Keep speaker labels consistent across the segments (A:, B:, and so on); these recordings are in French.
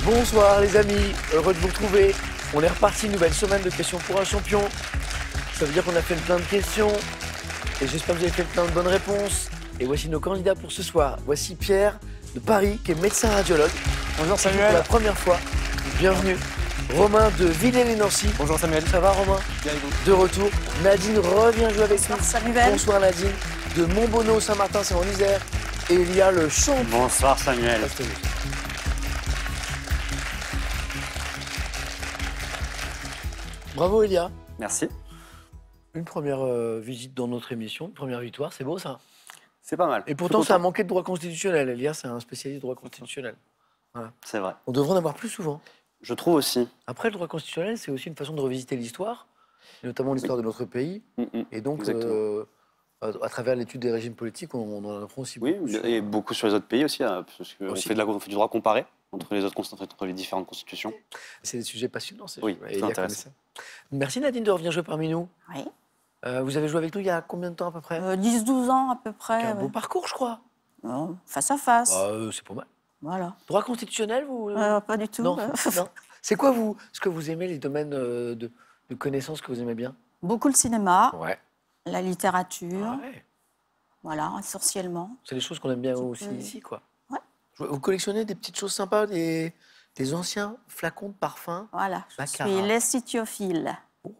A: Bonsoir les amis, heureux de vous retrouver. On est reparti, nouvelle semaine de questions pour un champion. Ça veut dire qu'on a fait plein de questions et j'espère que vous avez fait plein de bonnes réponses. Et voici nos candidats pour ce soir. Voici Pierre de Paris qui est médecin radiologue.
B: Bonjour
A: Pour
B: Samuel.
A: la première fois, bienvenue. Romain de Villers-les-Nancy.
B: Bonjour Samuel.
A: Ça va Romain?
B: Bien et vous?
A: De retour. Nadine revient jouer avec nous.
C: Bonsoir Samuel.
A: Bonsoir Nadine. De Montbonneau, Saint-Martin, c'est en Isère. Et il y a le champion.
D: Bonsoir Samuel.
A: Bravo Elia.
D: Merci.
A: Une première visite dans notre émission, une première victoire, c'est beau ça.
D: C'est pas mal.
A: Et pourtant ça a manqué de droit constitutionnel. Elia, c'est un spécialiste de droit constitutionnel. Voilà.
D: C'est vrai.
A: On devrait en avoir plus souvent.
D: Je trouve aussi.
A: Après, le droit constitutionnel, c'est aussi une façon de revisiter l'histoire, notamment l'histoire de notre pays. Et donc, à travers l'étude des régimes politiques, on en apprend aussi
D: Oui,
A: beaucoup.
D: et beaucoup sur les autres pays aussi, hein, parce qu'on
A: Aussi.
D: on fait du droit comparé entre les autres entre les différentes constitutions.
A: C'est des sujets passionnants.
D: Oui,
A: Elia
D: très
A: connaît
D: intéressant.
A: ça. Merci Nadine de revenir jouer parmi nous.
C: Oui.
A: Vous avez joué avec nous il y a combien de temps à peu près?
C: 10-12 ans à peu près.
A: Un beau
C: ouais.
A: parcours, je crois.
C: Non, face à face.
A: C'est pas mal.
C: Voilà.
A: Droit constitutionnel, vous
C: Pas du tout.
A: Non, non. C'est quoi, vous, ce que vous aimez, les domaines de connaissances que vous aimez bien?
C: Beaucoup le cinéma,
A: Ouais.
C: la littérature,
A: Ouais.
C: voilà, essentiellement.
A: C'est des choses qu'on aime bien
C: Petit
A: aussi
C: peu.
A: ici, quoi.
C: Ouais.
A: Vous collectionnez des petites choses sympas, des anciens flacons de parfum.
C: Voilà, je
A: Baccarat.
C: suis lessitiophile.
A: Oh.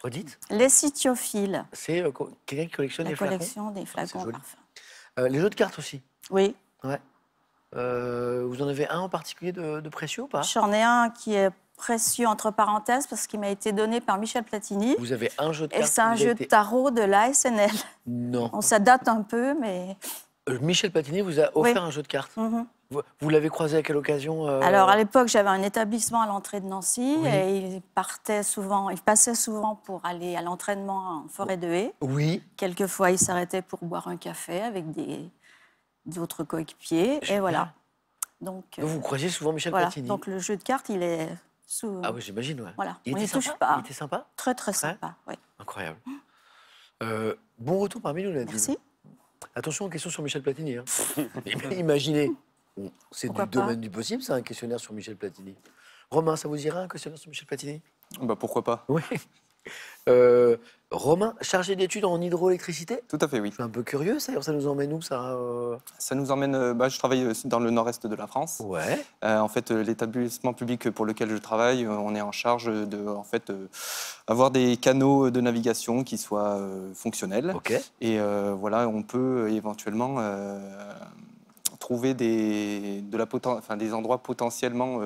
A: Redites,
C: Lessitiophile,
A: c'est quelqu'un qui collectionne
C: la
A: des flacons.
C: collection des flacons
A: joli.
C: parfum.
A: Les jeux de cartes aussi.
C: Oui,
A: Ouais. Vous en avez un en particulier de précieux ou pas?
C: j'en ai un qui est précieux entre parenthèses parce qu'il m'a été donné par Michel Platini.
A: Vous avez un jeu de
C: Et
A: cartes
C: c'est un
A: qui vous a
C: jeu
A: été-
C: de tarot de l'ASNL.
A: Non.
C: Bon, ça date un peu, mais...
A: Michel Platini vous a offert
C: Oui.
A: un jeu de cartes.
C: Mhm.
A: Vous l'avez croisé à quelle occasion
C: Alors, à l'époque, j'avais un établissement à l'entrée de Nancy
A: Oui.
C: et il passait souvent pour aller à l'entraînement en forêt de Haye.
A: Oui.
C: Quelquefois, il s'arrêtait pour boire un café avec d'autres coéquipiers.
A: Génial.
C: Et voilà. Donc,
A: Vous croisiez souvent Michel
C: voilà.
A: Platini.
C: Donc, le jeu de cartes, il est sous...
A: Ah oui, j'imagine, ouais.
C: Voilà.
A: Il
C: On
A: était
C: y touche
A: sympa.
C: pas.
A: Il était sympa.
C: Très, très sympa. Oui.
A: Incroyable. Bon retour parmi nous, Nadine.
C: Merci.
A: Attention aux questions sur Michel Platini. Hein. Imaginez, c'est du
C: Pourquoi pas.
A: domaine du possible, c'est un questionnaire sur Michel Platini. Romain, ça vous irait un questionnaire sur Michel Platini?
B: Bah pourquoi pas?
A: Oui. Romain, chargé d'études en hydroélectricité?
B: Tout à fait, oui.
A: Je suis un peu curieux, ça nous emmène où ça
B: Ça nous emmène. Je travaille dans le nord-est de la France.
A: Ouais.
B: En fait, l'établissement public pour lequel je travaille, on est en charge de, avoir des canaux de navigation qui soient fonctionnels.
A: Ok.
B: Et voilà, on peut éventuellement trouver des endroits potentiellement.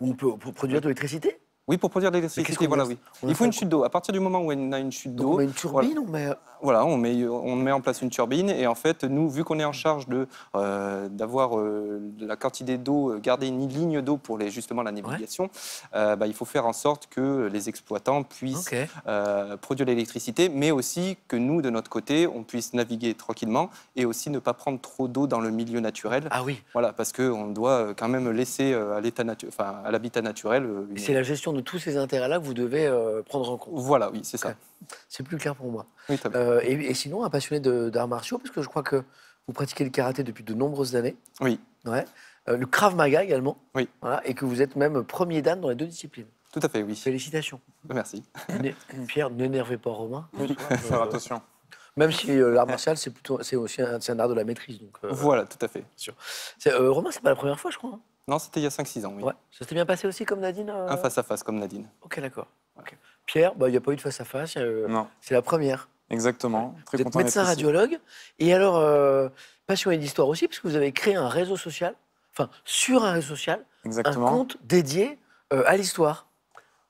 A: On peut produire de l'électricité?
B: Oui, pour produire de
A: Mais qu'est-ce
B: l'électricité,
A: qu'on
B: voilà,
A: met
B: oui.
A: On
B: Il faut
A: fait
B: une chute d'eau. À partir du moment où on a une chute
A: Donc on
B: d'eau,
A: met une turbine, on met...
B: voilà, on met en place une turbine et en fait, nous, vu qu'on est en charge d'avoir la quantité d'eau, garder une ligne d'eau pour justement la navigation, il faut faire en sorte que les exploitants puissent
A: Ok.
B: produire l'électricité, mais aussi que nous, de notre côté, on puisse naviguer tranquillement et aussi ne pas prendre trop d'eau dans le milieu naturel.
A: Ah oui.
B: Voilà, parce qu'on doit quand même laisser à l'habitat naturel.
A: Et c'est la gestion de tous ces intérêts-là que vous devez prendre en compte.
B: Voilà, oui, c'est ça.
A: Ok. C'est plus clair pour moi.
B: Oui, très bien.
A: Et sinon, un passionné d'arts martiaux, parce que je crois que vous pratiquez le karaté depuis de nombreuses années.
B: Oui,
A: Ouais. Le Krav Maga également.
B: Oui.
A: Voilà, et que vous êtes même premier dan dans les deux disciplines.
B: tout à fait, oui.
A: Félicitations.
B: Merci.
A: Pierre, n'énervez pas Romain.
E: Faire attention.
A: Même si l'art martial, c'est aussi un art de la maîtrise. Donc,
B: Voilà, tout à fait.
A: Romain, c'est pas la première fois, je crois. Hein.
B: Non, c'était il y a 5-6 ans, oui.
A: Ouais. Ça s'était bien passé aussi comme Nadine
B: Un face-à-face comme Nadine.
A: Ok, d'accord. Ok. Pierre, il n'y a pas eu de face-à-face.
E: Non,
A: C'est la première.
E: exactement. Très
A: Vous êtes
E: content d'être
A: médecin
E: ici.
A: radiologue. Et alors, passionné d'histoire aussi, parce que vous avez créé un réseau social, enfin, sur un réseau social, un
E: Exactement.
A: compte dédié à l'histoire,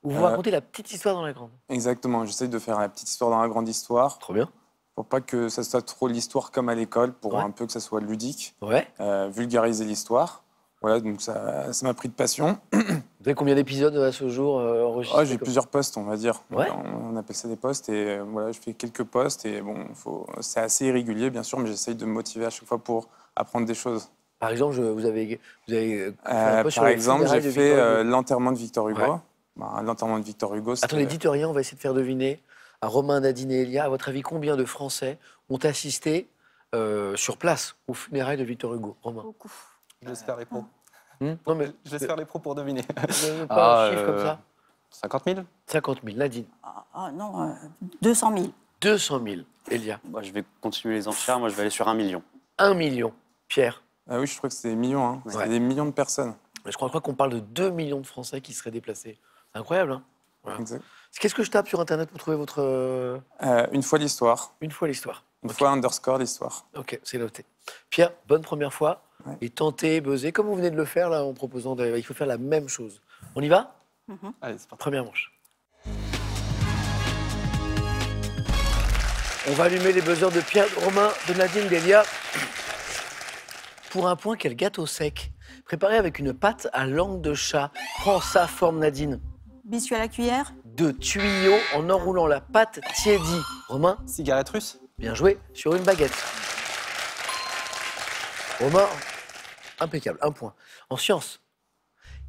A: où vous
E: Euh,
A: racontez la petite histoire dans la grande.
E: Exactement. J'essaye de faire la petite histoire dans la grande histoire,
A: Trop bien.
E: pour pas que ça soit trop l'histoire comme à l'école, pour
A: Ouais.
E: un peu que ça soit ludique,
A: Ouais.
E: vulgariser l'histoire. Voilà, donc ça m'a pris de passion.
A: Vous avez combien d'épisodes à ce jour enregistrés
E: J'ai plusieurs postes, on va dire.
A: Ouais.
E: On appelle ça des postes et voilà, je fais quelques postes et bon, c'est assez irrégulier bien sûr, mais j'essaye de me motiver à chaque fois pour apprendre des choses.
A: Par exemple, vous avez fait un post sur
E: Par
A: les
E: exemple,
A: funérailles
E: j'ai
A: de
E: fait
A: Victor Hugo.
E: l'enterrement de Victor Hugo.
A: Ouais.
E: L'enterrement de Victor Hugo, c'était-
A: Attendez, dites rien, on va essayer de faire deviner à Romain, Nadine et Elia. À votre avis, combien de Français ont assisté sur place aux funérailles de Victor Hugo? Romain.
C: Beaucoup.
B: J'espère répondre.
A: Non, mais
B: Je laisse faire les pros pour deviner.
A: pas un chiffre comme ça.
B: 50 000.
A: 50 000. Nadine.
C: Ah non, 200 000.
A: 200 000. Elia.
D: Moi, je vais continuer les enchères. Moi, je vais aller sur 1 million.
A: 1 million. Pierre.
E: Ah oui, je crois que c'est des millions. Hein.
A: Ouais.
E: C'est des millions de personnes.
A: Je crois qu'on parle de 2 millions de Français qui seraient déplacés. C'est incroyable, hein? Voilà.
E: Exact.
A: Qu'est-ce que je tape sur Internet pour trouver votre...
E: Une fois l'histoire.
A: Une fois l'histoire.
E: Une
A: Ok.
E: fois underscore l'histoire.
A: Ok, c'est noté. Pierre, bonne première fois.
E: Ouais.
A: Et tentez, buzzer, comme vous venez de le faire là en proposant... Il faut faire la même chose. On y va?
B: Allez, c'est parti.
A: Première manche. On va allumer les buzzers de Pierre, de Romain, de Nadine, d'Elia. Pour un point, quel gâteau sec, préparé avec une pâte à langue de chat, prend sa forme, Nadine,
C: Biscuit à la cuillère.
A: de tuyau en enroulant la pâte tiédie. Romain,
B: Cigarette russe.
A: bien joué, sur une baguette. Romain, impeccable, un point. En sciences,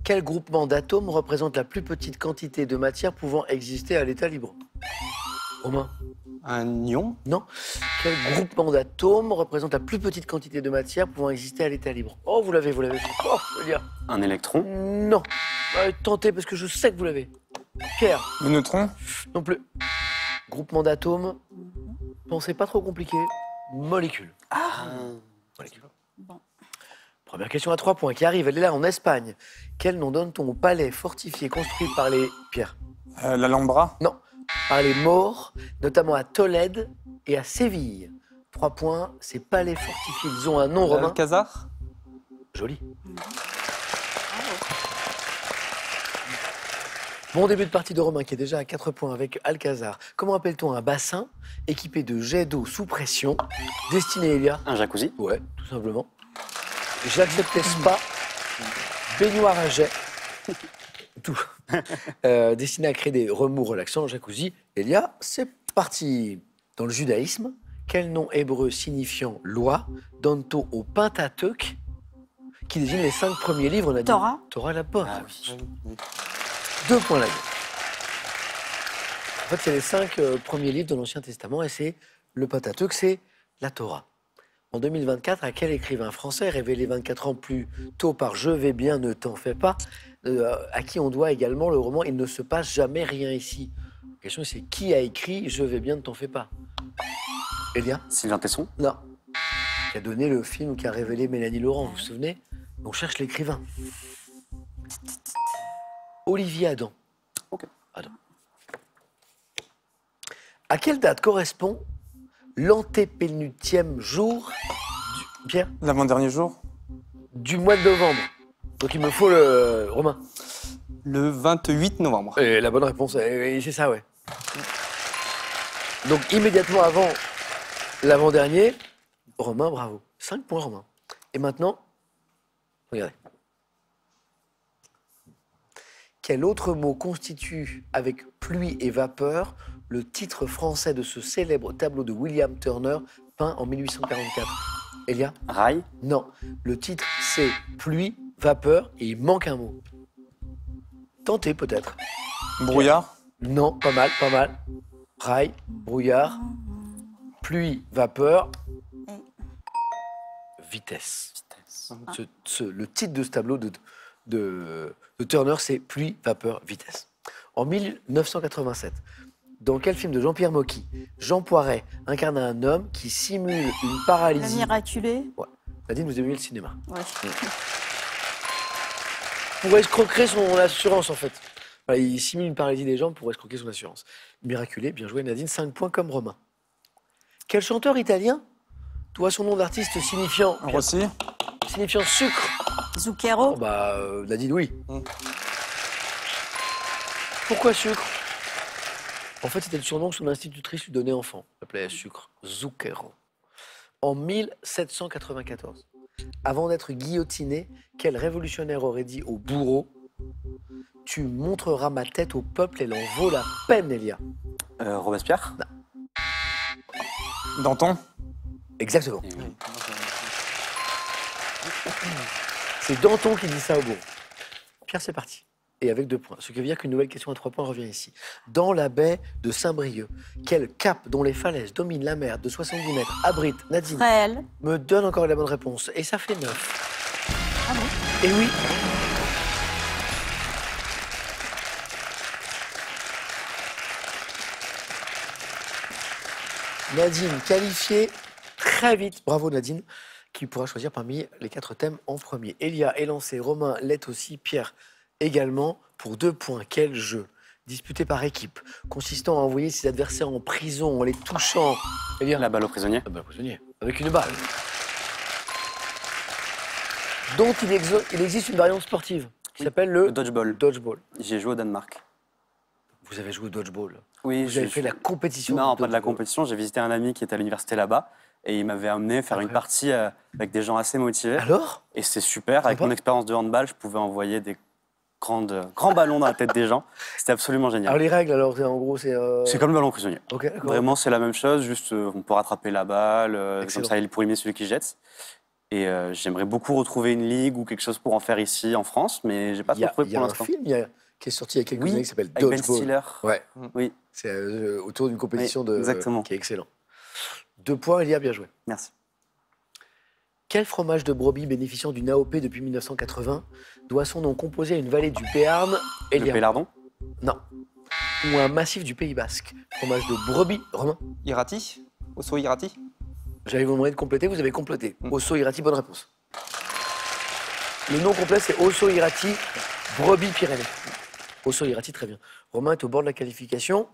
A: quel groupement d'atomes représente la plus petite quantité de matière pouvant exister à l'état libre? Romain,
B: Un ion.
A: non. Quel groupement d'atomes représente la plus petite quantité de matière pouvant exister à l'état libre? Oh, vous l'avez. Oh, Elia.
D: Un électron.
A: Non. Tentez, parce que je sais que vous l'avez. Pierre,
E: Le neutron.
A: non plus. Groupement d'atomes, pensez pas trop compliqué. Molécule. Molécule.
C: Bon.
A: Première question à 3 points qui arrive, elle est là en Espagne. Quel nom donne-t-on au palais fortifié construit par les... Pierre?
E: L'Alhambra.
A: Non, par les Maures, notamment à Tolède et à Séville. 3 points, ces palais fortifiés, ils ont un nom romain.
B: Alcazar.
A: Joli. Bon début de partie de Romain qui est déjà à 4 points avec Alcazar. Comment appelle-t-on un bassin équipé de jets d'eau sous pression destiné, Elia?
D: Un jacuzzi.
A: Ouais, tout simplement. J'acceptais spa, baignoire à jet, tout. Destiné à créer des remous relaxants, jacuzzi. Elia, c'est parti. Dans le judaïsme, quel nom hébreu signifiant loi donne-t-on au Pentateuque qui désigne les 5 premiers livres? On a dit
C: Torah.
A: Torah, la bonne.
D: Ah oui.
A: 2 points là. En fait, c'est les 5 premiers livres de l'Ancien Testament et c'est le Pentateuque, c'est la Torah. En 2024, à quel écrivain français, révélé 24 ans plus tôt par Je vais bien, ne t'en fais pas, à qui on doit également le roman Il ne se passe jamais rien ici? La question c'est qui a écrit Je vais bien, ne t'en fais pas? Elia?
D: Sylvain Tesson.
A: Non. Qui a donné le film qui a révélé Mélanie Laurent, vous vous souvenez? On cherche l'écrivain. Olivier Adam.
D: Ok.
A: Adam. À quelle date correspond l'antépénultième jour Pierre,
E: L'avant-dernier jour.
A: du mois de novembre? Donc il me faut le Romain.
B: Le 28 novembre.
A: Et la bonne réponse, c'est ça, ouais. Donc immédiatement avant l'avant-dernier, Romain, bravo. 5 points, Romain. Et maintenant, regardez. Quel autre mot constitue, avec pluie et vapeur, le titre français de ce célèbre tableau de William Turner, peint en 1844? Elia?
D: Rail.
A: Non. Le titre, c'est pluie, vapeur, et il manque un mot. Tentez peut-être.
E: Brouillard.
A: Non, pas mal, pas mal. Rail, brouillard, pluie, vapeur, vitesse. Le titre de ce tableau de Turner, c'est pluie, vapeur, vitesse. En 1987, dans quel film de Jean-Pierre Mocky, Jean Poiret incarne un homme qui simule une
C: Le
A: paralysie?
C: miraculé.
A: Ouais. Nadine, vous aimez le cinéma.
C: Ouais.
A: Pour escroquer son assurance, en fait. Voilà, il simule une paralysie des jambes pour escroquer son assurance. Miraculé, bien joué Nadine, 5 points comme Romain. Quel chanteur italien doit son nom d'artiste signifiant
E: Rossi.
A: sucre?
C: Zucchero.
A: Oh bah, Nadine, oui. Pourquoi sucre? En fait, c'était le surnom que son institutrice lui donnait enfant. Elle s'appelait Sucre, Zucchero. En 1794, avant d'être guillotiné, quel révolutionnaire aurait dit au bourreau: tu montreras ma tête au peuple, elle en vaut la peine, Elia?
D: Robespierre.
E: Danton.
A: Exactement.
D: Et oui.
A: C'est Danton qui dit ça au bourreau. Pierre, c'est parti. Et avec 2 points. Ce qui veut dire qu'une nouvelle question à 3 points revient ici. Dans la baie de Saint-Brieuc, quel cap dont les falaises dominent la mer de 70 mètres abrite Nadine?
C: Fréhel.
A: Me donne encore la bonne réponse. Et ça fait 9.
C: Ah bon?
A: Et oui. Nadine, qualifiée très vite. Bravo Nadine, qui pourra choisir parmi les 4 thèmes en premier. Elia est lancé, Romain l'est aussi, Pierre également, pour 2 points. Quel jeu disputé par équipe, consistant à envoyer ses adversaires en prison en les touchant. Elia.
D: La balle au prisonnier.
A: La balle au prisonnier, avec une balle. Dont il existe une variante sportive qui s'appelle le
D: dodgeball.
A: dodgeball.
D: J'ai joué au Danemark.
A: Vous avez joué au dodgeball.
D: Oui,
A: Vous avez fait la compétition.
D: Non,
A: du
D: pas de la
A: dodgeball.
D: compétition. J'ai visité un ami qui était à l'université là-bas et il m'avait amené faire une partie avec des gens assez motivés.
A: Alors?
D: Et c'est super. Avec mon expérience de handball, je pouvais envoyer des grands ballons dans la tête des gens. C'était absolument génial.
A: Alors les règles, alors en gros, c'est.
D: C'est comme le ballon prisonnier.
A: Ok, d'accord.
D: Vraiment, c'est la même chose. Juste, on peut rattraper la balle.
A: Excellent.
D: Comme ça, il pour éliminer celui qui jette. Et j'aimerais beaucoup retrouver une ligue ou quelque chose pour en faire ici en France, mais j'ai pas
A: Il y a,
D: trouvé
A: il y a
D: pour
A: un
D: l'instant.
A: film qui est sorti il y a quelques années qui s'appelle
D: avec Ben
A: Dodgeball.
D: Stiller.
A: Ouais.
D: Oui,
A: C'est autour d'une compétition
D: Oui, exactement.
A: qui est excellent. 2 points, Elia, bien joué.
D: merci.
A: Quel fromage de brebis bénéficiant d'une AOP depuis 1980 doit son nom composé à une vallée du Béarn,
D: Le
A: Elia?
D: pélardon.
A: Non. Ou un massif du Pays Basque. Fromage de brebis, Romain.
B: Irati Osso Irati
A: J'allais vous demander de compléter, vous avez complété. Osso Irati, bonne réponse. Le nom complet, c'est Osso Irati, brebis Pyrénées. Osso Irati, très bien. Romain est au bord de la qualification.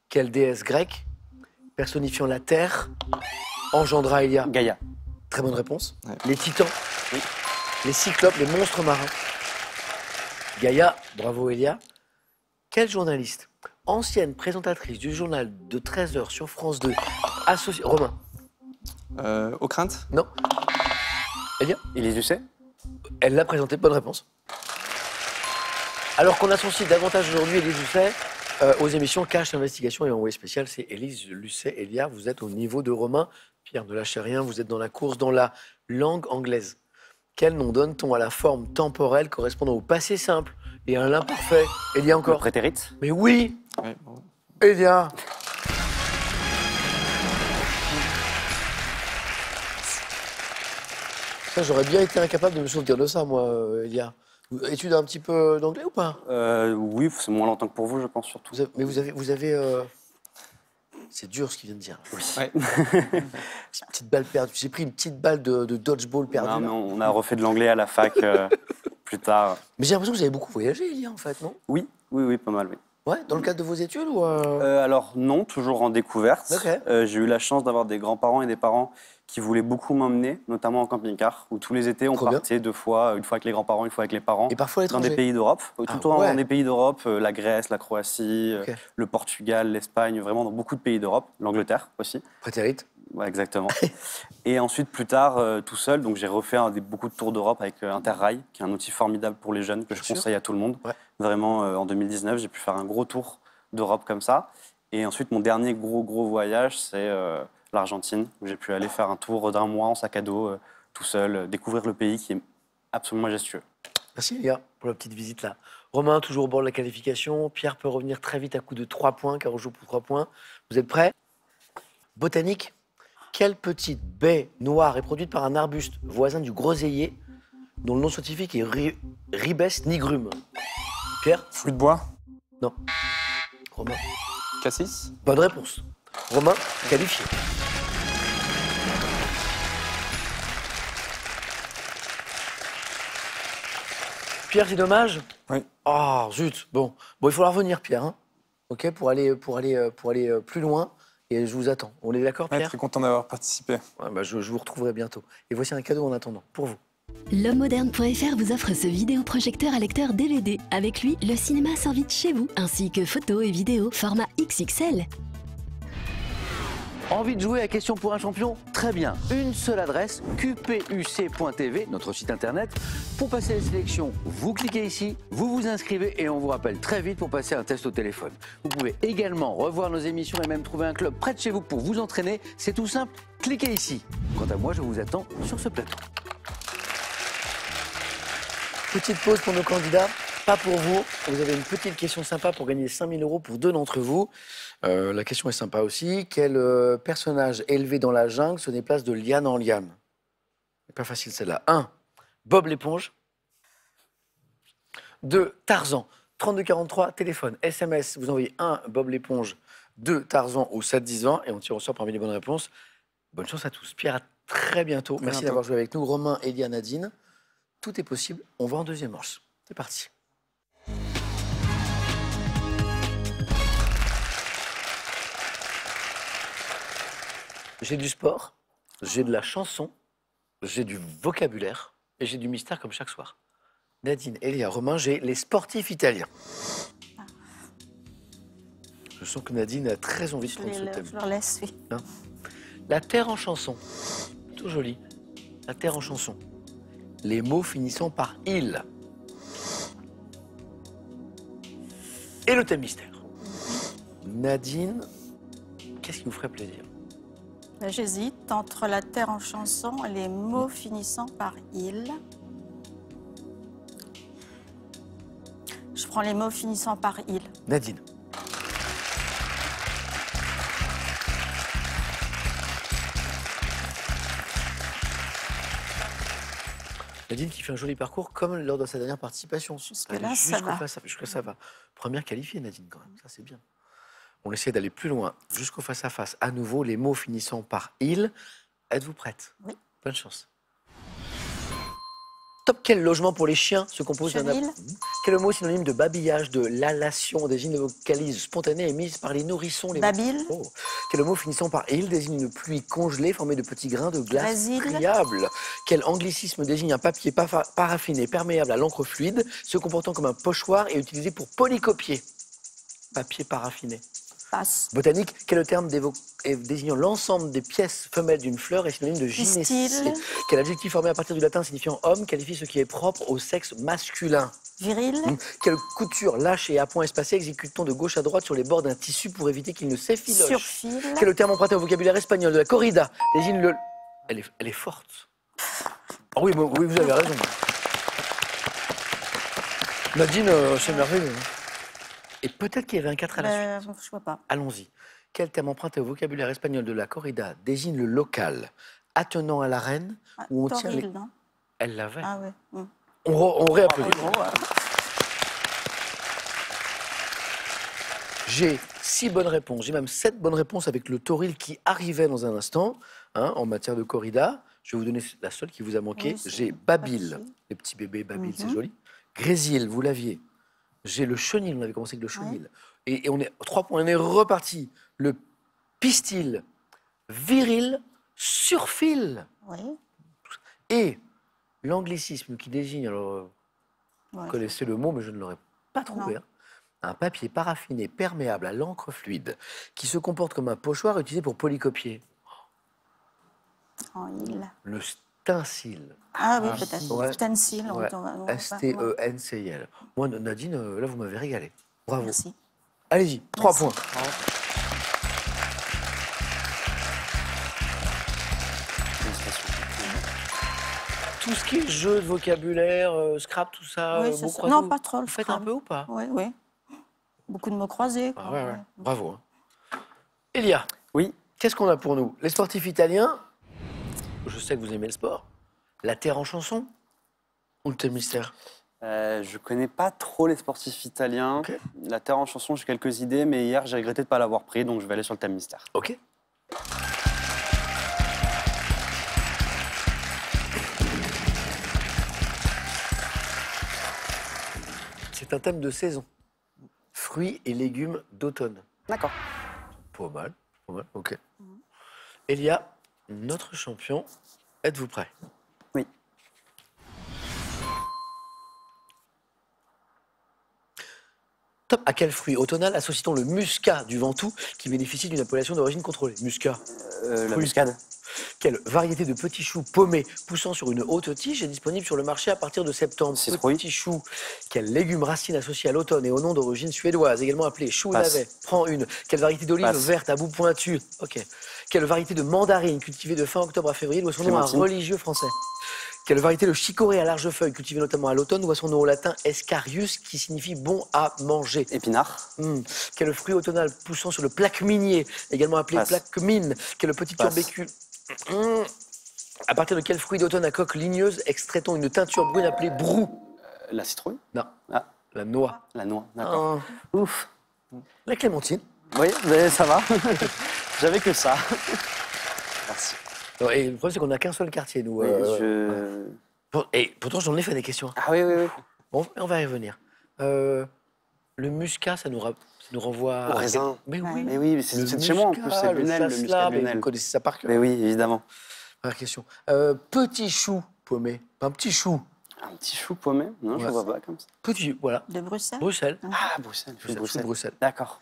A: Quelle déesse grecque, personnifiant la terre, engendra Elia?
D: Gaïa.
A: Très bonne réponse.
B: Ouais.
A: Les titans,
D: Oui.
A: les cyclopes, les monstres marins. Gaïa, bravo Elia. Quelle journaliste, ancienne présentatrice du journal de 13h sur France 2, associée... Romain,
B: Aux craintes
A: non. Elia?
D: Élise Lucet.
A: Elle l'a présenté, bonne réponse. Alors qu'on associe davantage aujourd'hui Élise Lucet aux émissions Cache Investigation et Envoyé spécial, c'est Élise Lucet. Elia, vous êtes au niveau de Romain. Pierre, ne lâchez rien, vous êtes dans la course dans la langue anglaise. Quel nom donne-t-on à la forme temporelle correspondant au passé simple et à l'imparfait? Elia
D: Le
A: encore.
D: prétérite.
A: Mais oui,
B: Ouais, bon.
A: Elia. Ça, j'aurais bien été incapable de me souvenir de ça, moi, Elia. Étude un petit peu d'anglais ou pas?
D: Oui, c'est moins longtemps que pour vous, je pense surtout.
A: Mais vous avez c'est dur ce qu'il vient de dire.
D: Oui.
B: Ouais.
A: Petite balle perdue. J'ai pris une petite balle de dodgeball perdue.
D: Non,
A: là.
D: mais on a refait de l'anglais à la fac plus tard.
A: Mais j'ai l'impression que vous avez beaucoup voyagé, Elia, en fait, non?
D: Oui, pas mal, oui.
A: Ouais, dans le cadre de vos études ou
D: Alors non, toujours en découverte.
A: Ok.
D: J'ai eu la chance d'avoir des grands-parents et des parents qui voulaient beaucoup m'emmener, notamment en camping-car, où tous les étés on
A: Trop bien.
D: partait 2 fois, une fois avec les grands-parents, une fois avec les parents,
A: Et parfois à
D: dans des
A: l'étranger.
D: pays d'Europe, tout
A: Ah
D: le temps
A: ouais.
D: dans des pays d'Europe, la Grèce, la Croatie,
A: Ok.
D: le Portugal, l'Espagne, vraiment dans beaucoup de pays d'Europe, l'Angleterre aussi.
A: Prétérite.
D: Ouais, exactement. Et ensuite, plus tard, tout seul, donc j'ai refait beaucoup de tours d'Europe avec Interrail, qui est un outil formidable pour les jeunes que je
A: sûr.
D: conseille à tout le monde.
A: Ouais.
D: Vraiment, en 2019, j'ai pu faire un gros tour d'Europe comme ça. Et ensuite, mon dernier gros voyage, c'est l'Argentine, où j'ai pu aller faire un tour d'1 mois en sac à dos, tout seul, découvrir le pays qui est absolument majestueux.
A: Merci, Elia, pour la petite visite là. Romain, toujours au bord de la qualification. Pierre peut revenir très vite à coup de 3 points, car on joue pour 3 points. Vous êtes prêts? Botanique. Quelle petite baie noire est produite par un arbuste voisin du groseillier, dont le nom scientifique est Ribes nigrum? Pierre?
E: Flux de bois.
A: Non. Romain?
B: Cassis
A: Bonne réponse. Romain, qualifié. Pierre, c'est dommage?
E: Oui.
A: Ah, zut. Bon, il faudra revenir, Pierre. Hein, ok, pour aller plus loin. Et je vous attends. On est d'accord,
E: Ouais,
A: Pierre?
E: très content d'avoir participé.
A: Ouais, bah, je vous retrouverai bientôt. Et voici un cadeau en attendant, pour vous.
F: L'hommemoderne.fr vous offre ce vidéoprojecteur à lecteur DVD. Avec lui, le cinéma s'invite chez vous, ainsi que photos et vidéos format XXL.
G: Envie de jouer à Question pour un champion? Très bien. Une seule adresse, qpuc.tv, notre site internet. Pour passer les sélections, vous cliquez ici, vous vous inscrivez et on vous rappelle très vite pour passer un test au téléphone. Vous pouvez également revoir nos émissions et même trouver un club près de chez vous pour vous entraîner. C'est tout simple, cliquez ici. Quant à moi, je vous attends sur ce plateau.
A: Petite pause pour nos candidats, pas pour vous. Vous avez une petite question sympa pour gagner 5 000 € pour 2 d'entre vous. La question est sympa aussi. Quel personnage élevé dans la jungle se déplace de liane en liane? C'est pas facile celle-là. 1. Bob l'éponge. de Tarzan. 3243, téléphone, SMS, vous envoyez 1 Bob l'éponge, 2 Tarzan au 7 10 20 et on tire au sort parmi les bonnes réponses. Bonne chance à tous. Pierre, à très bientôt. Merci
B: bientôt.
A: d'avoir joué avec nous. Romain, Elia, Nadine. Tout est possible. On va en deuxième manche. C'est parti. J'ai du sport, j'ai de la chanson, j'ai du vocabulaire et j'ai du mystère comme chaque soir. Nadine, Elia, Romain, j'ai les sportifs italiens. Je sens que Nadine a très envie de prendre ce thème.
C: Je leur laisse, oui.
A: La terre en chanson. Tout joli. La terre en chanson. Les mots finissant par il. Et le thème mystère. Nadine, qu'est-ce qui vous ferait plaisir?
C: J'hésite entre la terre en chanson et les mots finissant par il. Je prends les mots finissant par il.
A: Nadine. Nadine qui fait un joli parcours comme lors de sa dernière participation.
C: Jusque-là, ça va.
A: Jusque-là, ça va. Première qualifiée, Nadine, quand même. Ça, c'est bien. On essaie d'aller plus loin, jusqu'au face-à-face. À nouveau, les mots finissant par il. Êtes-vous prête?
C: Oui.
A: Bonne chance. Top, quel logement pour les chiens se compose d'un...
C: Chenil.
A: Quel mot synonyme de babillage, de l'allation, désigne une vocalise spontanée émise par les nourrissons?
C: Babil.
A: Oh. Quel mot finissant par il désigne une pluie congelée formée de petits grains de glace
C: Brésil.
A: friable? Quel anglicisme désigne un papier paraffiné perméable à l'encre fluide, se comportant comme un pochoir et utilisé pour polycopier? Papier paraffiné.
C: Passe.
A: Botanique, quel terme désignant l'ensemble des pièces femelles d'une fleur est synonyme de
C: Pistil.
A: gynécée? Quel adjectif formé à partir du latin signifiant homme qualifie ce qui est propre au sexe masculin?
C: Viril.
A: Quelle couture lâche et à point espacé exécute-t-on de gauche à droite sur les bords d'un tissu pour éviter qu'il ne s'effiloche?
C: Surfil.
A: Quel est le terme emprunté au vocabulaire espagnol de la corrida désigne le... Elle est forte. Ah oui, oui, vous avez raison. Nadine, c'est merveilleux. Et peut-être qu'il y avait un 4 à la suite.
C: Je vois pas.
A: Allons-y. Quel terme emprunté au vocabulaire espagnol de la corrida désigne le local attenant à l'arène où on tient les...
C: Toril, non?
A: Elle l'avait.
C: Ah ouais.
A: On réapplaudit. J'ai 6 bonnes réponses. J'ai même 7 bonnes réponses avec le toril qui arrivait dans un instant, hein, en matière de corrida. Je vais vous donner la seule qui vous a manqué.
C: Oui,
A: J'ai Babil,
C: facile.
A: les petits bébés Babil, c'est joli. Grésil, vous l'aviez. J'ai le chenil, on avait commencé avec le chenil. Et on est 3 points, on est reparti. Le pistil, viril, surfil.
C: Oui.
A: Et l'anglicisme qui désigne, alors
C: Ouais.
A: vous connaissez le mot, mais je ne l'aurais pas trouvé. Hein. Un papier paraffiné perméable à l'encre fluide qui se comporte comme un pochoir utilisé pour polycopier.
C: En il.
A: Le stencil.
C: Ah oui, peut-être.
A: Ouais.
C: Stencil.
A: Ouais.
C: Ouais.
A: S-T-E-N-C-I-L. Moi, Nadine, là, vous m'avez régalé. Bravo.
C: Merci.
A: Allez-y, 3
C: Merci.
A: points. Tout ce qui est jeu de vocabulaire, scrap, tout ça,
C: Oui,
A: mots
C: c'est ça.
A: croisés,
C: Non, pas trop.
A: Vous faites un peu ou pas?
C: Oui, oui. Beaucoup de mots croisés. quoi.
A: Ah ouais, ouais. Bravo. Hein. Elia,
D: Oui,
A: qu'est-ce qu'on a pour nous? Les sportifs italiens, je sais que vous aimez le sport. La terre en chanson ou le thème mystère?
D: je connais pas trop les sportifs italiens.
A: Ok.
D: La terre en chanson, j'ai quelques idées, mais hier, j'ai regretté de ne pas l'avoir pris, donc je vais aller sur le thème mystère.
A: Ok. C'est un thème de saison. Fruits et légumes d'automne.
D: D'accord.
A: Pas mal, ok. Elia, notre champion, êtes-vous prêt?
D: Oui.
A: Top. À quel fruit automnal associe-t-on le muscat du Ventoux qui bénéficie d'une appellation d'origine contrôlée? Muscat.
D: La
A: Fruit.
D: muscade.
A: Quelle variété de petits choux paumés poussant sur une haute tige est disponible sur le marché à partir de septembre?
D: Citrouille.
A: Petits choux. Quel légume racine associé à l'automne et au nom d'origine suédoise, également appelé chou
D: Passe.
A: navet? Prends une. Quelle variété d'olive
D: Passe.
A: verte à bout pointu? Ok. Quelle variété de mandarine cultivée de fin octobre à février doit son nom à un
D: Clémentine.
A: religieux français? Quelle variété de chicorée à large feuille cultivée notamment à l'automne doit son nom au latin escarius qui signifie bon à manger?
D: Épinard.
A: Quel fruit automnal poussant sur le plaque minier, également appelé
D: Passe.
A: plaque mine? Quel petit
D: Passe.
A: turbécule? À partir de quel fruit d'automne à coque ligneuse extrait-on une teinture brune appelée brou?
D: La citrouille.
A: Non.
D: Ah.
A: La noix.
D: La noix, d'accord. Ouf.
A: La clémentine.
D: Oui, mais ça va. J'avais que ça. Merci.
A: Et le problème, c'est qu'on n'a qu'un seul quartier, nous.
D: Oui,
A: Et pourtant, j'en ai fait des questions.
D: Ah oui, oui, oui.
A: Bon, on va y revenir. Le muscat, ça nous renvoie...
D: Au raisin.
A: Mais oui.
D: Mais oui, c'est de chez moi en plus, c'est Lunel, le muscat
A: chasselas,
D: de
A: mais
D: Lunel.
A: vous connaissez ça par cœur.
D: Mais oui, évidemment.
A: Première question. Petit chou paumé. Un petit chou.
D: Un petit chou paumé. Non, je ne vois pas comme ça.
A: Petit, voilà.
C: De Bruxelles.
A: Bruxelles.
D: Ah, Bruxelles.
A: Chou de Bruxelles.
D: D'accord.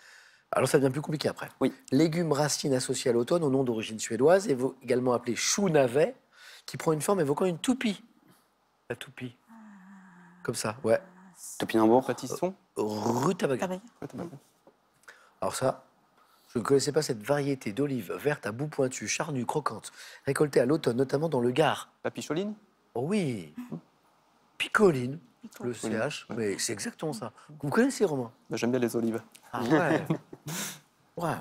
A: Alors ça devient plus compliqué après.
D: Oui.
A: Légumes racines associés à l'automne au nom d'origine suédoise, également appelé chou navet, qui prend une forme évoquant une toupie. La toupie. Comme ça, ouais.
D: Topinambour.
B: Pâtisson.
A: Rutabaga.
C: Tabac.
A: Alors ça, je ne connaissais pas cette variété d'olive verte à bout pointu, charnue, croquante, récoltée à l'automne, notamment dans le Gard.
B: La picholine.
A: Oh oui. Picoline, le CH, mais c'est exactement ça. Vous connaissez, Romain?
B: Bah, j'aime bien les olives.
A: Ah ouais. Waouh.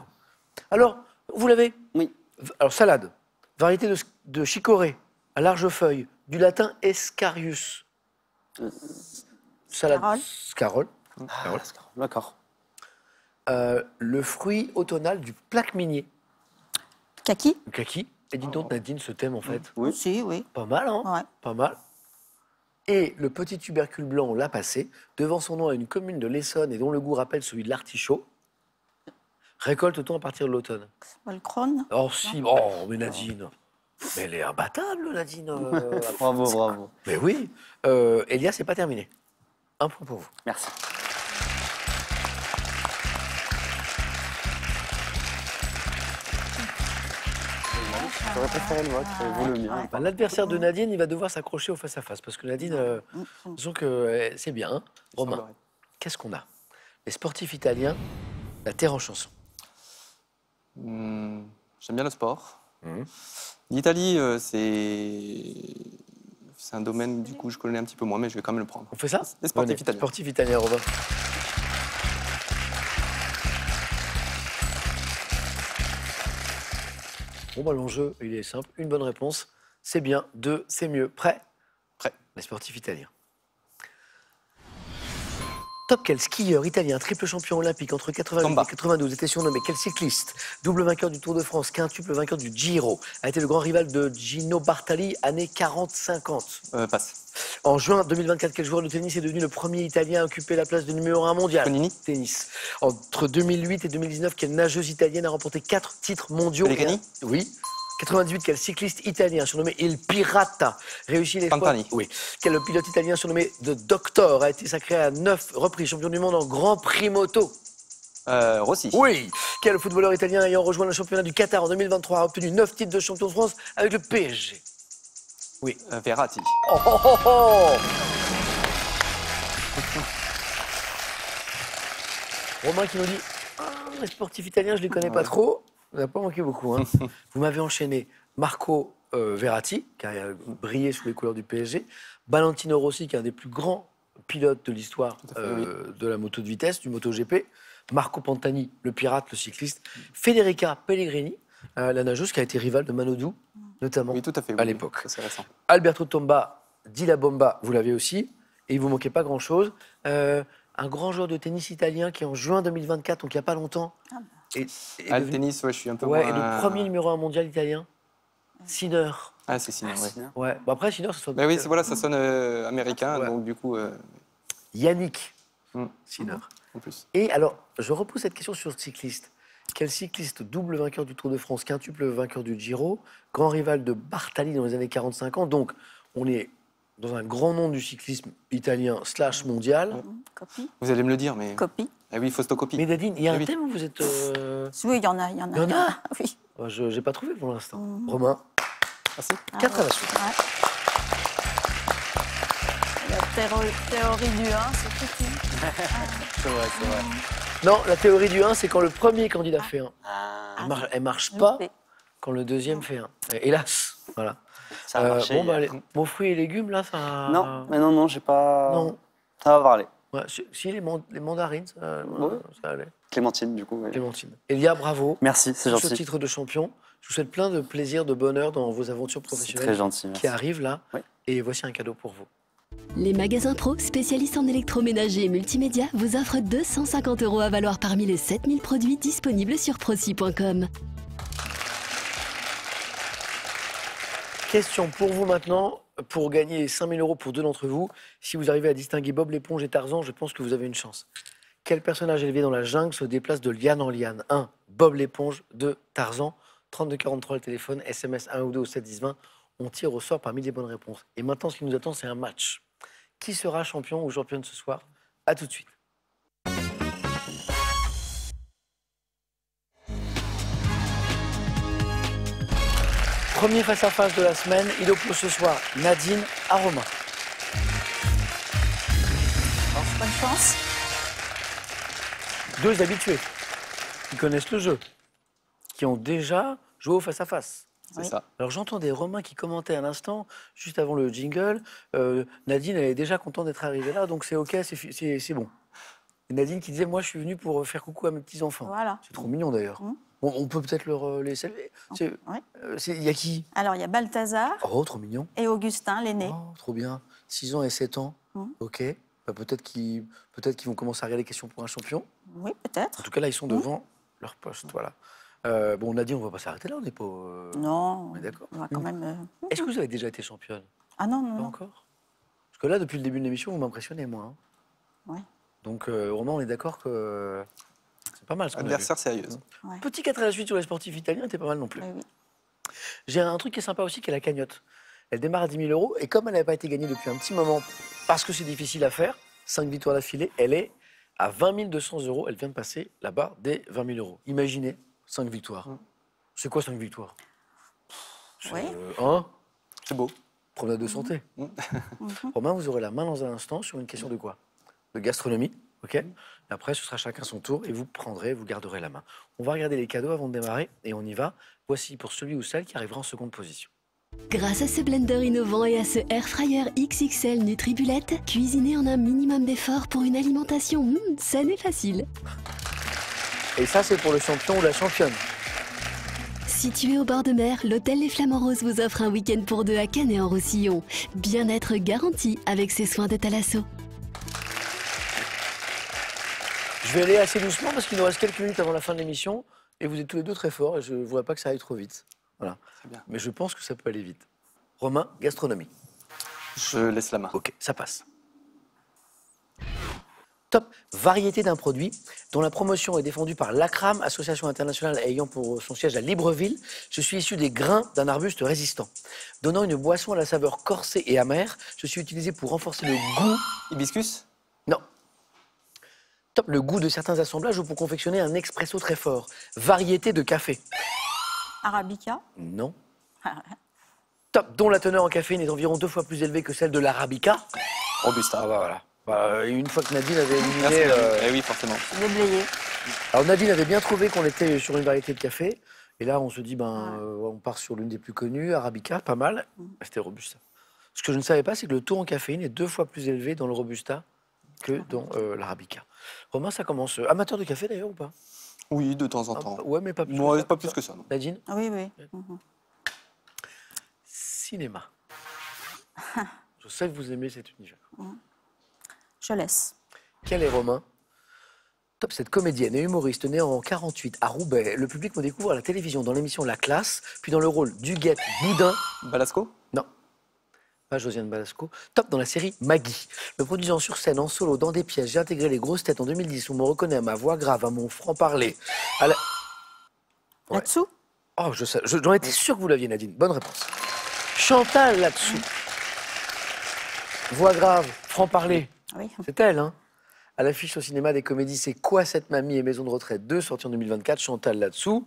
A: Alors, vous l'avez?
D: Oui.
A: Alors, salade. Variété de chicorée, à large feuille, du latin escarius. Salade.
C: Scarole.
A: Scarole.
D: D'accord.
A: Le fruit automnal du plaque minier.
C: Kaki.
A: Le kaki. Et dis donc, Nadine, ce thème, en fait.
D: Oui.
C: Si, oui.
A: Pas mal, hein?
C: Ouais.
A: Pas mal. Et le petit tubercule blanc, on l'a passé, devant son nom à une commune de l'Essonne et dont le goût rappelle celui de l'artichaut. Récolte-t-on à partir de l'automne?
C: Le crône.
A: Oh si, oh, mais Nadine. Mais elle est imbattable, Nadine.
D: Bravo, bravo.
A: Mais oui. Elia, c'est pas terminé. Un point pour vous.
D: Merci. J'aurais préféré le vôtre, et vous le mien.
A: Bah, l'adversaire de Nadine, il va devoir s'accrocher au face-à-face. Parce que Nadine, disons que c'est bien. Hein. Romain, qu'est-ce qu'on a? Les sportifs italiens, la terre en chanson.
B: J'aime bien le sport. L'Italie, c'est un domaine, du coup, je connais un petit peu moins, mais je vais quand même le prendre.
A: On fait ça?
B: Les sportifs
A: Venez,
B: italiens.
A: Sportifs italiens, Romain. Bon, bah, l'enjeu, il est simple. Une bonne réponse, c'est bien. Deux, c'est mieux. Prêt?
B: Prêt.
A: Les sportifs italiens. Top, quel skieur italien, triple champion olympique entre 88
B: Tomba.
A: et 92 était surnommé? Quel cycliste, double vainqueur du Tour de France, quintuple vainqueur du Giro, a été le grand rival de Gino Bartali, années 40-50?
B: Passe.
A: En juin 2024, quel joueur de tennis est devenu le premier Italien à occuper la place de numéro 1 mondial?
B: Fonini.
A: Tennis. Entre 2008 et 2019, quelle nageuse italienne a remporté 4 titres mondiaux?
B: Pellegrini.
A: Oui. 98, quel cycliste italien surnommé Il Pirata réussit l'exploit?
B: Pantani.
A: Oui. Quel pilote italien surnommé The Doctor a été sacré à 9 reprises champion du monde en Grand Prix moto?
B: Rossi.
A: Oui. Quel footballeur italien ayant rejoint le championnat du Qatar en 2023 a obtenu 9 titres de champion de France avec le PSG? Oui.
B: Verratti.
A: Oh, oh, oh, oh. Romain qui nous dit les sportifs italiens, je ne les connais pas trop. Vous n'avez pas manqué beaucoup. Hein. Vous m'avez enchaîné Marco Verratti, qui a brillé sous les couleurs du PSG, Valentino Rossi, qui est un des plus grands pilotes de l'histoire de la moto de vitesse, du MotoGP, Marco Pantani, le pirate, le cycliste, Federica Pellegrini, la nageuse qui a été rivale de Manodou, notamment
B: Oui, tout à fait.
A: à l'époque.
B: C'est récent.
A: Alberto Tomba, Di La Bomba, vous l'avez aussi, et il vous manquait pas grand-chose. Un grand joueur de tennis italien qui, en juin 2024, donc il n'y a pas longtemps, est
B: Le
A: devenu-
B: tennis, ouais, je suis un peu
A: ouais,
B: moins...
A: est le premier numéro 1 mondial italien. Sinner.
B: Ah, c'est Sinner, ouais.
A: Ouais. Bon, après, Sinner, ça sonne...
B: Bah oui, voilà, ça sonne américain,
A: Ouais.
B: donc du coup,
A: Yannick Sinner.
B: en plus.
A: Et alors, je repose cette question sur le cycliste. Quel cycliste, double vainqueur du Tour de France, quintuple vainqueur du Giro, grand rival de Bartali dans les années 45 ans, donc on est dans un grand nom du cyclisme italien / mondial.
C: Copie.
B: Vous allez me le dire, mais...
C: Copie.
B: Ah oui, Faustocopie.
A: Mais Nadine, il y a
B: Ah
A: un
B: oui.
A: thème où vous êtes...
C: Oui, il y en a.
A: Il y en a.
C: Oui.
A: Je n'ai pas trouvé pour l'instant. Romain,
B: Merci.
A: 4 à la suite.
C: Ouais. La théorie du 1, c'est tout.
D: C'est vrai, c'est vrai.
A: Non, la théorie du 1, c'est quand le premier candidat fait 1.
D: Ah,
A: Elle marche pas
C: Loupé.
A: quand le deuxième fait 1. Hélas, voilà.
D: ça a marché.
A: Bon, bah,
D: hier.
A: allez, mon fruits et légumes, là, ça...
D: Non, mais non, j'ai pas...
A: Non.
D: Ça va parler.
A: Ouais, si, les mandarines, ça allait.
D: Clémentine, du coup. Oui.
A: Clémentine. Elia, bravo.
D: Merci, c'est
A: Pour ce
D: gentil.
A: titre de champion. Je vous souhaite plein de plaisir, de bonheur dans vos aventures
D: C'est
A: professionnelles
D: très gentil,
A: qui
D: merci.
A: arrivent là.
D: Oui.
A: Et voici un cadeau pour vous.
F: Les magasins pro spécialistes en électroménager et multimédia vous offrent 250 € à valoir parmi les 7000 produits disponibles sur proci.com.
A: Question pour vous maintenant, pour gagner 5000 € pour 2 d'entre vous. Si vous arrivez à distinguer Bob l'éponge et Tarzan, je pense que vous avez une chance. Quel personnage élevé dans la jungle se déplace de liane en liane? 1. Bob l'éponge. 2. Tarzan. 3243 le téléphone, SMS 1 ou 2 au 7 10 20. On tire au sort parmi les bonnes réponses. Et maintenant, ce qui nous attend, c'est un match. Qui sera champion ou championne ce soir? A tout de suite. Premier face-à-face de la semaine, il oppose ce soir Nadine à Romain.
C: Bonne chance.
A: 2 habitués qui connaissent le jeu, qui ont déjà joué au face-à-face.
B: C'est
C: Oui.
B: ça.
A: Alors j'entendais Romain qui commentait à l'instant, juste avant le jingle. Nadine, elle est déjà contente d'être arrivée là, donc c'est OK, c'est bon. Et Nadine qui disait, moi je suis venue pour faire coucou à mes petits-enfants.
C: Voilà.
A: C'est trop mignon d'ailleurs.
C: Mmh.
A: Bon, on peut peut-être les saluer.
C: Oui.
A: Il y a qui?
C: Alors, il y a Balthazar
A: Oh, trop mignon.
C: et Augustin, l'aîné.
A: Oh, trop bien. 6 ans et 7 ans. OK. Bah, peut-être qu'ils vont commencer à regarder Questions pour un champion.
C: Oui,
A: En
C: peut-être.
A: tout cas, là, ils sont devant leur poste. Voilà. Bon, Nadine, on va pas s'arrêter là, on n'est pas.
C: Non,
A: on est d'accord.
C: on va quand même...
A: Est-ce que vous avez déjà été championne?
C: Ah non, non,
A: Pas
C: non.
A: encore? Parce que là, depuis le début de l'émission, vous m'impressionnez, moi. Hein.
C: Ouais.
A: Donc, Romain, on est d'accord que c'est pas mal ce qu'on a vu.
B: Adversaire sérieuse.
C: Ouais.
A: Petit 4 à la suite sur les sportifs italiens, c'était pas mal non plus.
C: Oui, oui.
A: J'ai un truc qui est sympa aussi, qui est la cagnotte. Elle démarre à 10 000 €, et comme elle n'avait pas été gagnée depuis un petit moment, parce que c'est difficile à faire, 5 victoires d'affilée, elle est à 20 200 €. Elle vient de passer la barre des 20 000 €. Imaginez, 5 victoires. C'est quoi 5 victoires?
C: Oui.
A: Hein?
B: C'est beau.
A: Promenade de santé. Romain, vous aurez la main dans un instant sur une question de quoi? De gastronomie, ok? Et après, ce sera chacun son tour et vous garderez la main. On va regarder les cadeaux avant de démarrer et on y va. Voici pour celui ou celle qui arrivera en seconde position.
F: Grâce à ce blender innovant et à ce air fryer XXL Nutribullet, cuisinez en un minimum d'effort pour une alimentation saine et facile.
A: Et ça, c'est pour le champion ou la championne.
F: Situé au bord de mer, l'hôtel Les Flamands Roses vous offre un week-end pour 2 à Canet-en-Roussillon. Bien-être garanti avec ses soins de Thalasso.
A: Je vais aller assez doucement parce qu'il nous reste quelques minutes avant la fin de l'émission et vous êtes tous les deux très forts et je ne vois pas que ça aille trop vite. Voilà.
B: Très bien.
A: Mais je pense que ça peut aller vite. Romain, gastronomie.
B: Je laisse la main.
A: Ok, ça passe. Top. Variété d'un produit dont la promotion est défendue par l'ACRAM, association internationale ayant pour son siège à Libreville. Je suis issu des grains d'un arbuste résistant. Donnant une boisson à la saveur corsée et amère, je suis utilisé pour renforcer le goût.
B: Hibiscus?
A: Non. Top. Le goût de certains assemblages ou pour confectionner un expresso très fort. Variété de café.
C: Arabica.
A: Non. Top. Dont la teneur en caféine est environ 2 fois plus élevée que celle de l'Arabica.
B: Robusta.
A: Ah bah voilà. Bah, une fois que Nadine avait éliminé...
B: Merci. Eh oui, forcément.
C: Déblayé.
A: Alors Nadine avait bien trouvé qu'on était sur une variété de café. Et là, on se dit, on part sur l'une des plus connues, Arabica, pas mal. C'était Robusta. Ce que je ne savais pas, c'est que le taux en caféine est 2 fois plus élevé dans le Robusta que dans l'Arabica. Romain, ça commence... Amateur de café d'ailleurs ou pas?
B: Oui, de temps en temps.
A: Ouais, mais pas plus
B: Moi,
A: que ça.
B: pas plus que ça, non.
A: Nadine?
C: Oui, oui.
A: Cinéma. Je sais que vous aimez cet univers.
C: Je laisse.
A: Quel est Romain? Top, cette comédienne et humoriste née en 48 à Roubaix. Le public me découvre à la télévision dans l'émission La Classe, puis dans le rôle d'Huguette Boudin.
B: Balasco?
A: Non, pas Josiane Balasco. Top dans la série Maggie. Me produisant sur scène en solo dans des pièces, j'ai intégré les grosses têtes en 2010. On me reconnaît à ma voix grave, à mon franc-parler. À la... Ouais.
C: Là-dessous.
A: Oh, j'en étais sûr que vous l'aviez, Nadine. Bonne réponse. Chantal là-dessous. Voix grave, franc-parler.
C: Oui.
A: C'est elle, hein? À l'affiche au cinéma des comédies C'est quoi cette mamie et Maison de retraite 2, sorti en 2024, Chantal là-dessous.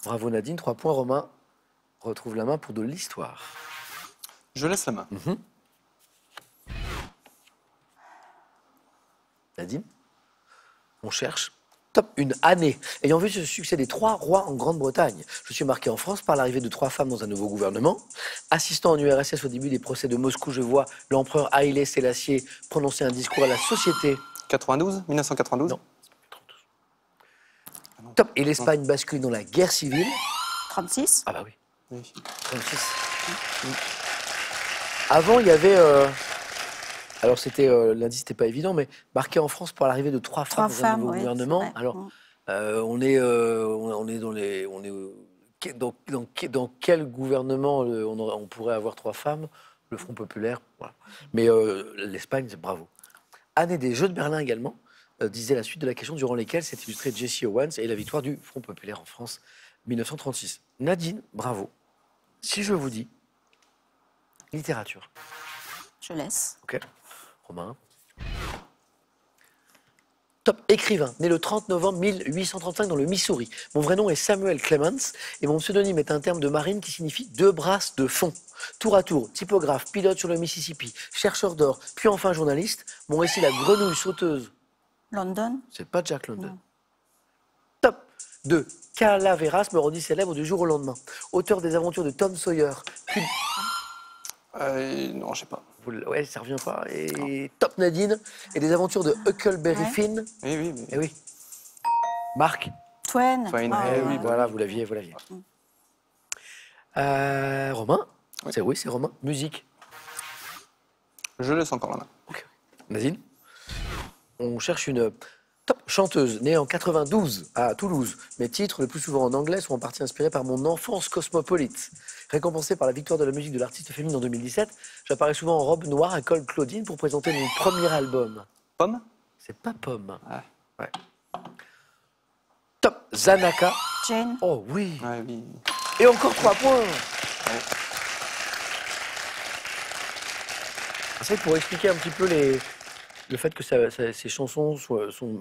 A: Bravo Nadine, 3 points. Romain retrouve la main pour de l'histoire.
B: Je laisse la main.
A: Nadine, on cherche. Top, une année. Ayant vu ce succès des 3 rois en Grande-Bretagne, je suis marqué en France par l'arrivée de 3 femmes dans un nouveau gouvernement. Assistant en URSS au début des procès de Moscou, je vois l'empereur Haïlé Sélassié prononcer un discours à la société.
B: 92? 1992?
A: Non. Top, et l'Espagne bascule dans la guerre civile.
C: 36.
A: Ah bah oui,
B: Oui.
A: 36. Avant, il y avait Alors, l'indice n'était pas évident, mais marqué en France pour l'arrivée de 3 femmes dans un nouveau gouvernement.
C: c'est vrai.
A: Alors, on est dans les... Dans quel gouvernement on pourrait avoir 3 femmes? Le Front populaire, voilà. Mais l'Espagne, c'est bravo. Année des Jeux de Berlin également, disait la suite de la question durant lesquelles s'est illustré Jesse Owens et la victoire du Front populaire en France, 1936. Nadine, bravo. Si je vous dis littérature.
C: Je laisse.
A: Ok. Romain. Top écrivain, né le 30 novembre 1835 dans le Missouri. Mon vrai nom est Samuel Clemens et mon pseudonyme est un terme de marine qui signifie deux brasses de fond. Tour à tour, typographe, pilote sur le Mississippi, chercheur d'or, puis enfin journaliste. Mon récit La grenouille sauteuse.
C: London.
A: C'est pas Jack London.
C: Non.
A: Top 2. Calaveras me rendit célèbre du jour au lendemain. Auteur des aventures de Tom Sawyer. Puis...
B: non, je sais pas.
A: Ouais, ça revient pas. Et Top Nadine et des aventures de Huckleberry Finn.
B: Oui, oui. Mais...
A: Eh oui. Marc.
C: Twain.
B: Twain,
A: Eh oui, voilà, vous l'aviez. Romain.
B: Oui.
A: C'est Romain. Musique.
B: Je laisse encore la main.
A: Nadine. On cherche une top chanteuse née en 92 à Toulouse. Mes titres, le plus souvent en anglais, sont en partie inspirés par mon enfance cosmopolite. Récompensée par la victoire de la musique de l'artiste féminine en 2017, j'apparais souvent en robe noire à col Claudine pour présenter mon premier album.
B: Pomme?
A: C'est pas Pomme.
B: Ah.
A: Ouais. Top Zanaka.
C: Jane.
A: Oh oui.
B: Ouais, oui.
A: Et encore 3 points. C'est vrai que pour expliquer un petit peu le fait que ces chansons sont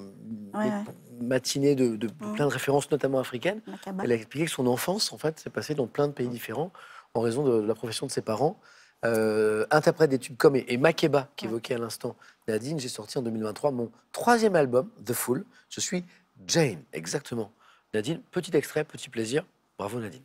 A: matinées de plein de références, notamment africaines, elle a expliqué que son enfance, en fait, s'est passée dans plein de pays différents en raison de la profession de ses parents. Interprète des tubes comme et Makeba, qu'évoquait à l'instant Nadine, j'ai sorti en 2023 mon 3e album, The Fool. Je suis Jane, exactement. Nadine, petit extrait, petit plaisir. Bravo Nadine.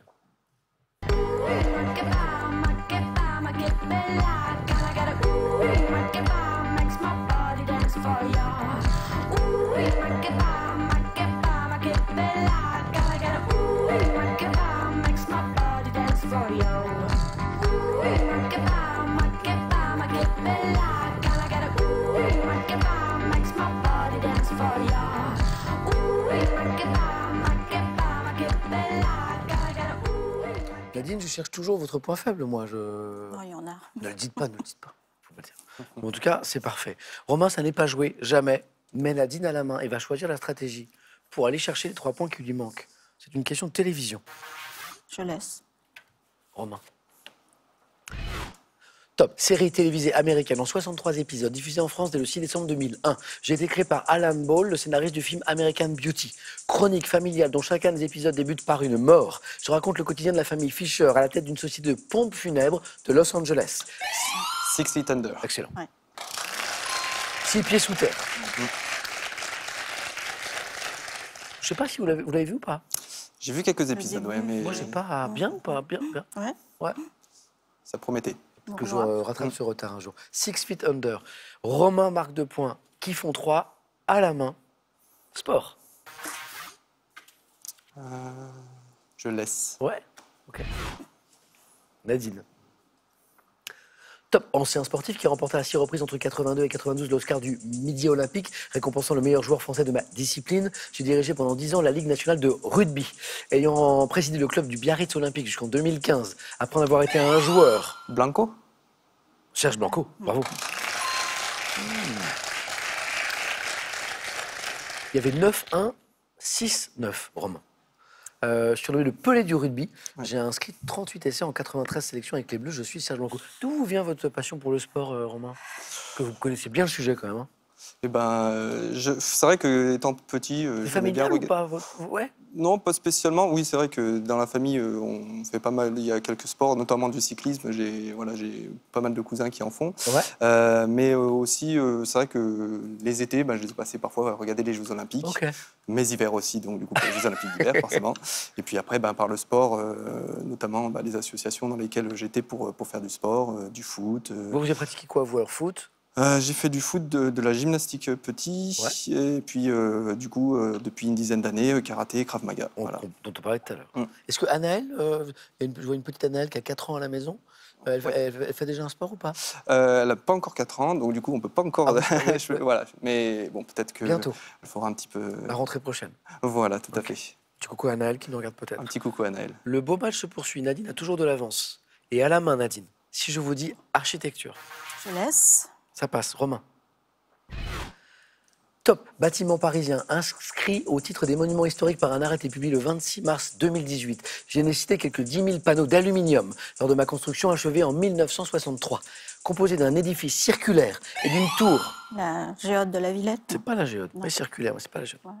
A: Nadine, je cherche toujours votre point faible, moi.
C: Non, il y en a.
A: Ne le dites pas, ne le dites pas. Faut pas le dire. Bon, en tout cas, c'est parfait. Romain, ça n'est pas joué, jamais. Mais Nadine à la main et va choisir la stratégie pour aller chercher les 3 points qui lui manquent. C'est une question de télévision.
C: Je laisse.
A: Romain. Top. Série télévisée américaine en 63 épisodes, diffusée en France dès le 6 décembre 2001. J'ai été créé par Alan Ball, le scénariste du film American Beauty. Chronique familiale dont chacun des épisodes débute par une mort. Je raconte le quotidien de la famille Fisher à la tête d'une société de pompes funèbres de Los Angeles.
B: 6 Feet Under.
A: Excellent.
C: Ouais.
A: 6 pieds sous terre. Je sais pas si vous l'avez vu ou pas.
B: J'ai vu quelques épisodes,
C: début.
B: ouais, mais
A: Moi, j'ai pas bien ou pas bien.
C: Ouais.
A: Ouais.
B: ça promettait.
A: Que je rattrape ce retard un jour. 6 Feet Under. Romain marque 2 points. Qui font 3 à la main. Sport.
B: Je laisse.
A: Ouais. Ok. Nadine. Top. Ancien sportif qui remporta à 6 reprises entre 82 et 92 l'Oscar du Midi Olympique, récompensant le meilleur joueur français de ma discipline. J'ai dirigé pendant 10 ans la Ligue nationale de rugby, ayant présidé le club du Biarritz Olympique jusqu'en 2015, après en avoir été un joueur.
B: Blanco?
A: Serge Blanco, bravo. Il y avait 9-1, 6-9, Romain. Surnommé le Pelé du rugby, j'ai inscrit 38 essais en 93 sélections avec les Bleus. Je suis Serge Blanco. D'où vous vient votre passion pour le sport, Romain? Que vous connaissez bien le sujet quand même. Hein.
B: Eh ben, c'est vrai que étant petit,
A: C'est
B: j'aimais bien
A: familial ou pas ouais.
B: Non, pas spécialement. Oui, c'est vrai que dans la famille, on fait pas mal. Il y a quelques sports, notamment du cyclisme. J'ai pas mal de cousins qui en font.
A: Ouais.
B: Mais aussi, c'est vrai que les étés, je les ai passés parfois à regarder les Jeux Olympiques.
A: Ok.
B: Mes hivers aussi, donc du coup, les Jeux Olympiques d'hiver, forcément. Et puis après, par le sport, notamment les associations dans lesquelles j'étais pour faire du sport, du foot.
A: Vous avez pratiqué quoi, vous, alors foot?
B: J'ai fait du foot, de la gymnastique petit, et puis du coup, depuis une dizaine d'années, karaté, Krav Maga. Voilà.
A: Dont on parlait tout à l'heure. Est-ce que Anaëlle, je vois une petite Anaëlle qui a 4 ans à la maison, elle fait déjà un sport ou pas?
B: Elle n'a pas encore 4 ans, donc du coup, on ne peut pas encore...
A: Ah,
B: voilà. Mais bon, peut-être que
A: bientôt.
B: Elle fera un petit peu...
A: La rentrée prochaine.
B: Voilà, tout à fait.
A: Petit coucou à Anaëlle qui nous regarde peut-être.
B: Un petit coucou à Anaëlle.
A: Le beau match se poursuit. Nadine a toujours de l'avance. Et à la main, Nadine, si je vous dis architecture,
C: Je laisse.
A: ça passe. Romain. Top, bâtiment parisien inscrit au titre des monuments historiques par un arrêté publié le 26 mars 2018. J'ai nécessité quelques 10 000 panneaux d'aluminium lors de ma construction achevée en 1963. Composé d'un édifice circulaire et d'une tour.
C: La géode de la Villette.
A: C'est pas la géode,
C: Non.
A: mais circulaire, c'est pas la géode.
C: Ouais.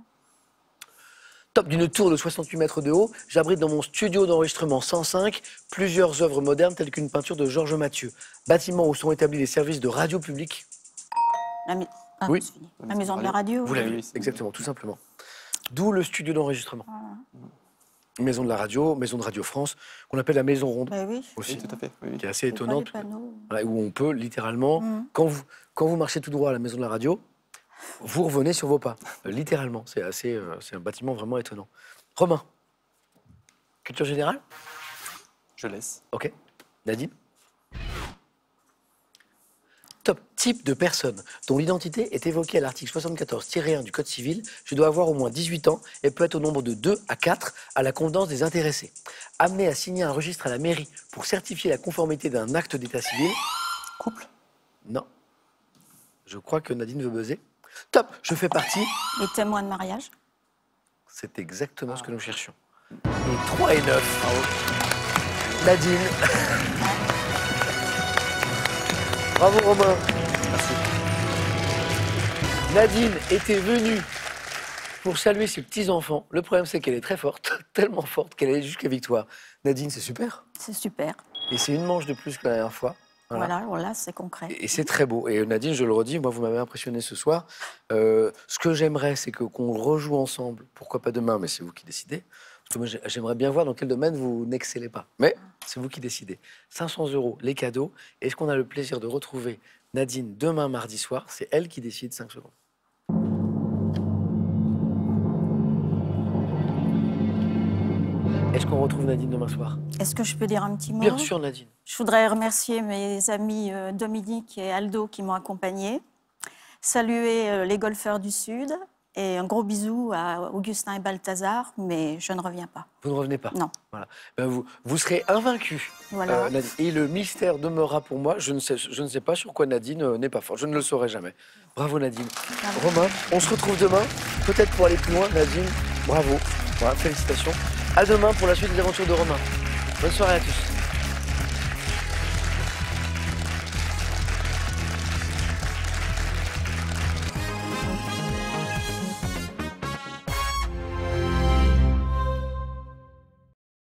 A: Top, d'une tour de 68 mètres de haut, j'abrite dans mon studio d'enregistrement 105 plusieurs œuvres modernes telles qu'une peinture de Georges Mathieu. Bâtiment où sont établis les services de radio publique. Oui.
C: C'est fini. La maison de la radio.
A: Vous l'avez vu, exactement, tout simplement. D'où le studio d'enregistrement. Maison de la radio, maison de Radio France, qu'on appelle la maison ronde
C: Ben oui.
A: aussi,
B: Oui, tout à fait. Oui.
A: qui est assez
C: C'est pas
A: étonnante,
C: les panneaux.
A: voilà, où on peut littéralement, quand vous marchez tout droit à la maison de la radio, vous revenez sur vos pas, littéralement. C'est un bâtiment vraiment étonnant. Romain, culture générale?
B: Je laisse.
A: Ok. Nadine? Top. Type de personne dont l'identité est évoquée à l'article 74-1 du Code civil. Je dois avoir au moins 18 ans et peut être au nombre de 2 à 4 à la convenance des intéressés. Amené à signer un registre à la mairie pour certifier la conformité d'un acte d'état civil.
B: Couple?
A: Non. Je crois que Nadine veut buzzer. Top. Je fais partie.
C: Les témoins de mariage.
A: C'est exactement ce que nous cherchions. Et 3 et 9. Nadine. Bravo Romain.
B: Merci.
A: Nadine était venue pour saluer ses petits-enfants. Le problème, c'est qu'elle est très forte, tellement forte qu'elle est jusqu'à victoire. Nadine, c'est super.
C: C'est super.
A: Et c'est une manche de plus que la dernière fois.
C: Voilà, c'est concret.
A: Et c'est très beau. Et Nadine, je le redis, moi, vous m'avez impressionné ce soir. Ce que j'aimerais, c'est qu'on rejoue ensemble. Pourquoi pas demain, mais c'est vous qui décidez. Parce que moi, j'aimerais bien voir dans quel domaine vous n'excellez pas. Mais c'est vous qui décidez. 500 €, les cadeaux. Est-ce qu'on a le plaisir de retrouver Nadine demain, mardi soir? C'est elle qui décide, 5 secondes. Est-ce qu'on retrouve Nadine demain soir?
C: Est-ce que je peux dire un petit mot?
A: Bien sûr, Nadine.
C: Je voudrais remercier mes amis Dominique et Aldo qui m'ont accompagnée. Saluer les golfeurs du Sud. Et un gros bisou à Augustin et Balthazar, mais je ne reviens pas.
A: Vous ne revenez pas?
C: Non.
A: Voilà. Ben vous serez invaincus.
C: Voilà.
A: Nadine. Et le mystère demeurera pour moi. Je ne sais pas sur quoi Nadine n'est pas forte. Je ne le saurai jamais. Bravo Nadine.
C: Bravo.
A: Romain, on se retrouve demain. Peut-être pour aller plus loin. Nadine, bravo. Voilà, félicitations. À demain pour la suite des aventures de Romain. Bonne soirée à tous.